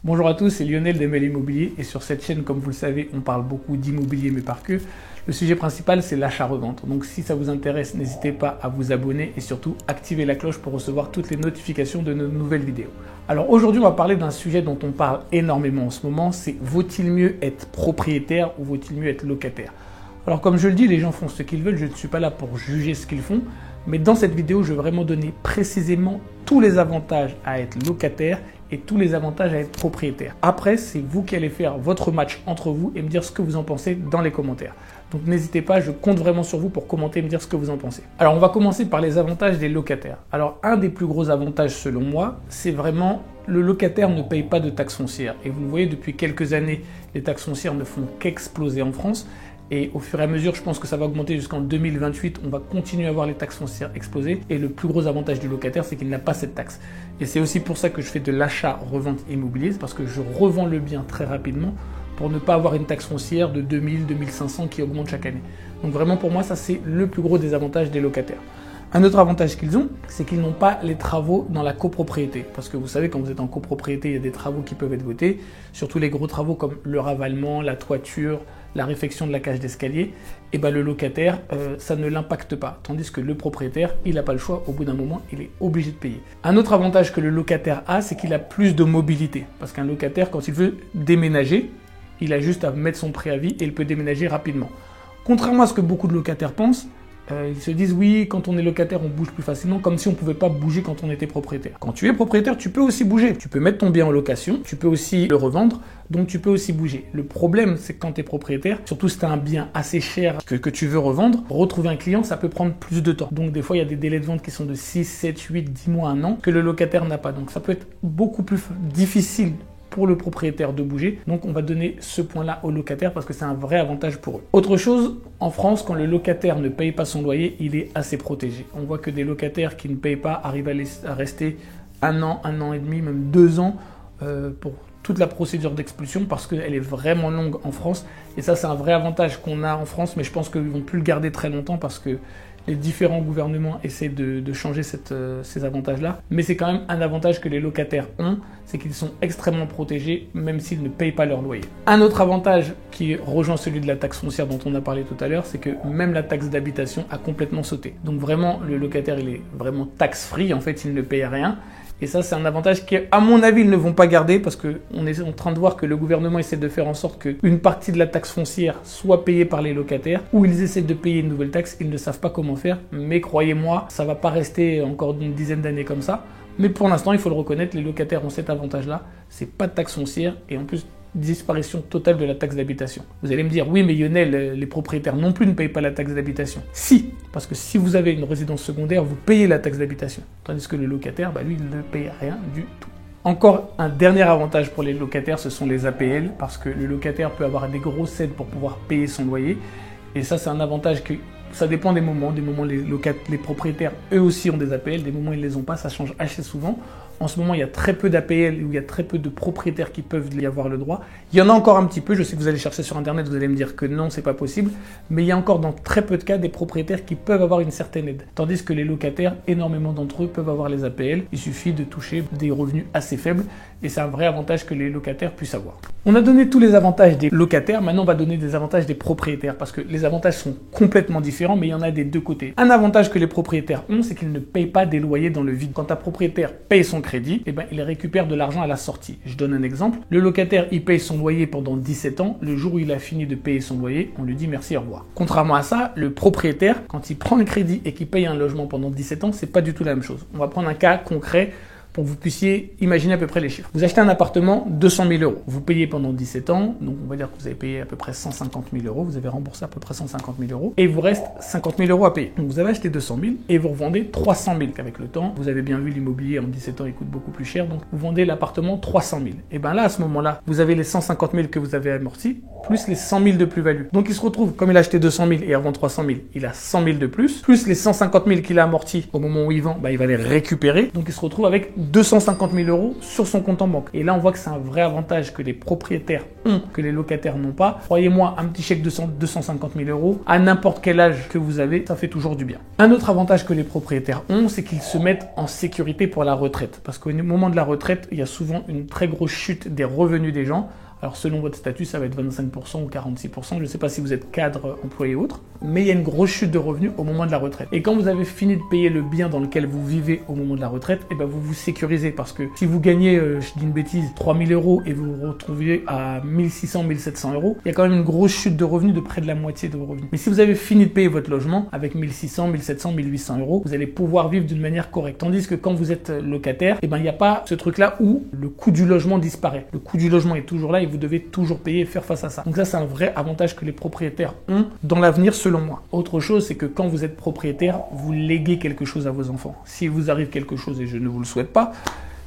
Bonjour à tous, c'est Lionel d'ML Immobilier et sur cette chaîne, comme vous le savez, on parle beaucoup d'immobilier mais pas que. Le sujet principal, c'est l'achat-revente. Donc si ça vous intéresse, n'hésitez pas à vous abonner et surtout activer la cloche pour recevoir toutes les notifications de nos nouvelles vidéos. Alors aujourd'hui, on va parler d'un sujet dont on parle énormément en ce moment, c'est vaut-il mieux être propriétaire ou vaut-il mieux être locataire? Alors comme je le dis, les gens font ce qu'ils veulent, je ne suis pas là pour juger ce qu'ils font, mais dans cette vidéo, je vais vraiment donner précisément tous les avantages à être locataire et tous les avantages à être propriétaire. Après, c'est vous qui allez faire votre match entre vous et me dire ce que vous en pensez dans les commentaires. Donc n'hésitez pas, je compte vraiment sur vous pour commenter et me dire ce que vous en pensez. Alors on va commencer par les avantages des locataires. Alors un des plus gros avantages selon moi, c'est vraiment le locataire ne paye pas de taxes foncières. Et vous le voyez, depuis quelques années, les taxes foncières ne font qu'exploser en France. Et au fur et à mesure, je pense que ça va augmenter jusqu'en 2028. On va continuer à voir les taxes foncières exploser. Et le plus gros avantage du locataire, c'est qu'il n'a pas cette taxe. Et c'est aussi pour ça que je fais de l'achat-revente immobilier. C'est parce que je revends le bien très rapidement pour ne pas avoir une taxe foncière de 2000, 2500 qui augmente chaque année. Donc vraiment, pour moi, ça, c'est le plus gros des avantages des locataires. Un autre avantage qu'ils ont, c'est qu'ils n'ont pas les travaux dans la copropriété. Parce que vous savez, quand vous êtes en copropriété, il y a des travaux qui peuvent être votés, surtout les gros travaux comme le ravalement, la toiture, la réfection de la cage d'escalier. Et ben le locataire, ça ne l'impacte pas. Tandis que le propriétaire, il n'a pas le choix. Au bout d'un moment, il est obligé de payer. Un autre avantage que le locataire a, c'est qu'il a plus de mobilité. Parce qu'un locataire, quand il veut déménager, il a juste à mettre son préavis et il peut déménager rapidement. Contrairement à ce que beaucoup de locataires pensent, ils se disent oui, quand on est locataire, on bouge plus facilement, comme si on ne pouvait pas bouger quand on était propriétaire. Quand tu es propriétaire, tu peux aussi bouger. Tu peux mettre ton bien en location, tu peux aussi le revendre, donc tu peux aussi bouger. Le problème, c'est que quand tu es propriétaire, surtout si tu as un bien assez cher que tu veux revendre, retrouver un client, ça peut prendre plus de temps. Donc des fois, il y a des délais de vente qui sont de 6, 7, 8, 10 mois, 1 an, que le locataire n'a pas. Donc ça peut être beaucoup plus difficile pour le propriétaire de bouger. Donc on va donner ce point-là aux locataires parce que c'est un vrai avantage pour eux. Autre chose, en France, quand le locataire ne paye pas son loyer, il est assez protégé. On voit que des locataires qui ne payent pas arrivent à rester 1 an et demi, même 2 ans pour toute la procédure d'expulsion parce qu'elle est vraiment longue en France. Et ça, c'est un vrai avantage qu'on a en France, mais je pense qu'ils ne vont plus le garder très longtemps parce que les différents gouvernements essaient de changer ces avantages-là. Mais c'est quand même un avantage que les locataires ont, c'est qu'ils sont extrêmement protégés, même s'ils ne payent pas leur loyer. Un autre avantage qui rejoint celui de la taxe foncière dont on a parlé tout à l'heure, c'est que même la taxe d'habitation a complètement sauté. Donc vraiment, le locataire, il est vraiment tax-free, en fait, il ne paye rien. Et ça, c'est un avantage qu'à mon avis, ils ne vont pas garder parce qu'on est en train de voir que le gouvernement essaie de faire en sorte qu'une partie de la taxe foncière soit payée par les locataires ou ils essaient de payer une nouvelle taxe. Ils ne savent pas comment faire, mais croyez-moi, ça ne va pas rester encore une dizaine d'années comme ça. Mais pour l'instant, il faut le reconnaître, les locataires ont cet avantage-là. C'est pas de taxe foncière et en plus, disparition totale de la taxe d'habitation. Vous allez me dire, oui, mais Lionel, les propriétaires non plus ne payent pas la taxe d'habitation. Si, parce que si vous avez une résidence secondaire, vous payez la taxe d'habitation. Tandis que le locataire, lui, il ne paye rien du tout. Encore un dernier avantage pour les locataires, ce sont les APL, parce que le locataire peut avoir des grosses aides pour pouvoir payer son loyer. Et ça, c'est un avantage que ça dépend des moments. Des moments, les propriétaires, eux aussi, ont des APL. Des moments, ils ne les ont pas. Ça change assez souvent. En ce moment, il y a très peu d'APL où il y a très peu de propriétaires qui peuvent y avoir le droit. Il y en a encore un petit peu. Je sais que vous allez chercher sur Internet, vous allez me dire que non, c'est pas possible. Mais il y a encore dans très peu de cas des propriétaires qui peuvent avoir une certaine aide. Tandis que les locataires, énormément d'entre eux peuvent avoir les APL. Il suffit de toucher des revenus assez faibles. Et c'est un vrai avantage que les locataires puissent avoir. On a donné tous les avantages des locataires. Maintenant, on va donner des avantages des propriétaires parce que les avantages sont complètement différents, mais il y en a des deux côtés. Un avantage que les propriétaires ont, c'est qu'ils ne payent pas des loyers dans le vide. Quand un propriétaire paye son crédit, il récupère de l'argent à la sortie. Je donne un exemple. Le locataire, il paye son loyer pendant 17 ans. Le jour où il a fini de payer son loyer, on lui dit merci, au revoir. Contrairement à ça, le propriétaire, quand il prend le crédit et qu'il paye un logement pendant 17 ans, c'est pas du tout la même chose. On va prendre un cas concret pour que vous puissiez imaginer à peu près les chiffres. Vous achetez un appartement, 200 000 €. Vous payez pendant 17 ans, donc on va dire que vous avez payé à peu près 150 000 €. Vous avez remboursé à peu près 150 000 €. Et il vous reste 50 000 € à payer. Donc vous avez acheté 200 000 et vous revendez 300 000. Avec le temps, vous avez bien vu l'immobilier en 17 ans, il coûte beaucoup plus cher. Donc vous vendez l'appartement 300 000. Et bien là, à ce moment-là, vous avez les 150 000 que vous avez amortis, plus les 100 000 de plus-value. Donc il se retrouve, comme il a acheté 200 000 et il revend 300 000, il a 100 000 de plus les 150 000 qu'il a amortis au moment où il vend, il va les récupérer. Donc il se retrouve avec 250 000 € sur son compte en banque. Et là, on voit que c'est un vrai avantage que les propriétaires ont, que les locataires n'ont pas. Croyez-moi, un petit chèque de 250 000 € à n'importe quel âge que vous avez, ça fait toujours du bien. Un autre avantage que les propriétaires ont, c'est qu'ils se mettent en sécurité pour la retraite. Parce qu'au moment de la retraite, il y a souvent une très grosse chute des revenus des gens. Alors selon votre statut, ça va être 25% ou 46%. Je ne sais pas si vous êtes cadre, employé ou autre. Mais il y a une grosse chute de revenus au moment de la retraite. Et quand vous avez fini de payer le bien dans lequel vous vivez au moment de la retraite, et ben vous vous sécurisez. Parce que si vous gagnez, je dis une bêtise, 3 000 € et vous vous retrouvez à 1 600, 1 700 €, il y a quand même une grosse chute de revenus de près de la moitié de vos revenus. Mais si vous avez fini de payer votre logement avec 1 600, 1 700, 1 800 €, vous allez pouvoir vivre d'une manière correcte. Tandis que quand vous êtes locataire, et ben il n'y a pas ce truc-là où le coût du logement disparaît. Le coût du logement est toujours là et vous devez toujours payer et faire face à ça. Donc ça, c'est un vrai avantage que les propriétaires ont dans l'avenir, selon moi. Autre chose, c'est que quand vous êtes propriétaire, vous léguez quelque chose à vos enfants. S'il vous arrive quelque chose, et je ne vous le souhaite pas,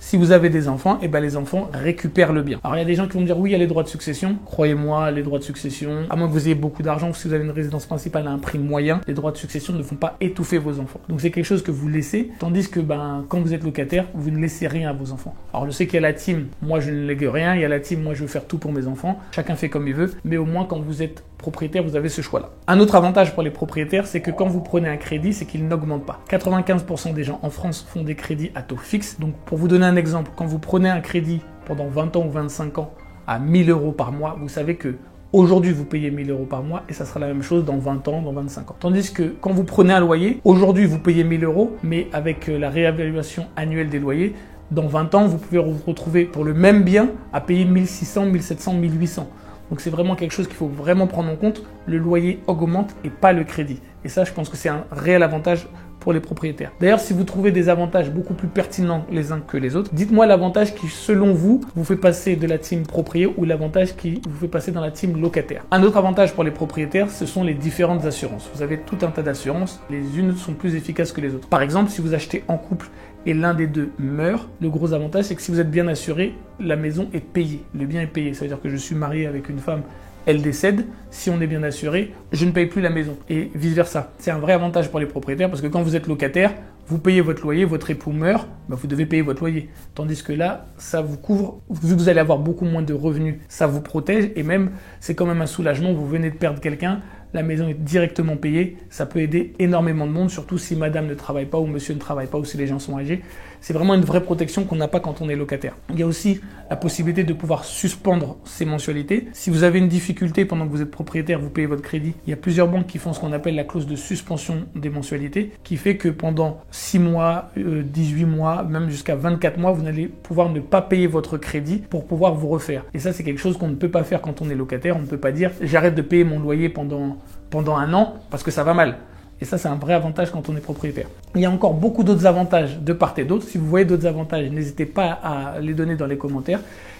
si vous avez des enfants, et ben les enfants récupèrent le bien. Alors il y a des gens qui vont me dire oui, il y a les droits de succession. Croyez-moi, les droits de succession, à moins que vous ayez beaucoup d'argent ou si vous avez une résidence principale à un prix moyen, les droits de succession ne vont pas étouffer vos enfants. Donc c'est quelque chose que vous laissez, tandis que quand vous êtes locataire, vous ne laissez rien à vos enfants. Alors je sais qu'il y a la team, moi je ne lègue rien, il y a la team, moi je veux faire tout pour mes enfants. Chacun fait comme il veut, mais au moins quand vous êtes propriétaire, vous avez ce choix-là. Un autre avantage pour les propriétaires, c'est que quand vous prenez un crédit, c'est qu'il n'augmente pas. 95% des gens en France font des crédits à taux fixe. Donc pour vous donner un exemple, quand vous prenez un crédit pendant 20 ans ou 25 ans à 1 000 € par mois, vous savez que aujourd'hui, vous payez 1 000 € par mois et ça sera la même chose dans 20 ans, dans 25 ans. Tandis que quand vous prenez un loyer, aujourd'hui, vous payez 1 000 €, mais avec la réévaluation annuelle des loyers, dans 20 ans, vous pouvez vous retrouver pour le même bien à payer 1 600, 1 700, 1 800. Donc c'est vraiment quelque chose qu'il faut vraiment prendre en compte. Le loyer augmente et pas le crédit. Et ça, je pense que c'est un réel avantage pour les propriétaires. D'ailleurs, si vous trouvez des avantages beaucoup plus pertinents les uns que les autres, dites-moi l'avantage qui, selon vous, vous fait passer de la team propriétaire ou l'avantage qui vous fait passer dans la team locataire. Un autre avantage pour les propriétaires, ce sont les différentes assurances. Vous avez tout un tas d'assurances. Les unes sont plus efficaces que les autres. Par exemple, si vous achetez en couple et l'un des deux meurt, le gros avantage, c'est que si vous êtes bien assuré, la maison est payée. Le bien est payé. Ça veut dire que je suis marié avec une femme, elle décède, si on est bien assuré, je ne paye plus la maison et vice-versa. C'est un vrai avantage pour les propriétaires parce que quand vous êtes locataire, vous payez votre loyer, votre époux meurt, vous devez payer votre loyer. Tandis que là, ça vous couvre, vu que vous allez avoir beaucoup moins de revenus, ça vous protège et même, c'est quand même un soulagement, vous venez de perdre quelqu'un, la maison est directement payée, ça peut aider énormément de monde, surtout si madame ne travaille pas ou monsieur ne travaille pas ou si les gens sont âgés. C'est vraiment une vraie protection qu'on n'a pas quand on est locataire. Il y a aussi la possibilité de pouvoir suspendre ses mensualités. Si vous avez une difficulté pendant que vous êtes propriétaire, vous payez votre crédit, il y a plusieurs banques qui font ce qu'on appelle la clause de suspension des mensualités, qui fait que pendant 6 mois, 18 mois, même jusqu'à 24 mois, vous allez pouvoir ne pas payer votre crédit pour pouvoir vous refaire. Et ça, c'est quelque chose qu'on ne peut pas faire quand on est locataire. On ne peut pas dire « j'arrête de payer mon loyer pendant 1 an parce que ça va mal ». Et ça, c'est un vrai avantage quand on est propriétaire. Il y a encore beaucoup d'autres avantages de part et d'autre. Si vous voyez d'autres avantages, n'hésitez pas à les donner dans les commentaires.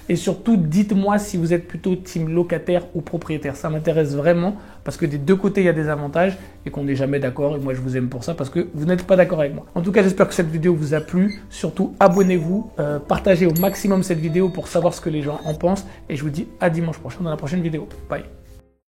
Et surtout, dites-moi si vous êtes plutôt team locataire ou propriétaire. Ça m'intéresse vraiment parce que des deux côtés, il y a des avantages et qu'on n'est jamais d'accord. Et moi, je vous aime pour ça parce que vous n'êtes pas d'accord avec moi. En tout cas, j'espère que cette vidéo vous a plu. Surtout, abonnez-vous, partagez au maximum cette vidéo pour savoir ce que les gens en pensent. Et je vous dis à dimanche prochain dans la prochaine vidéo. Bye.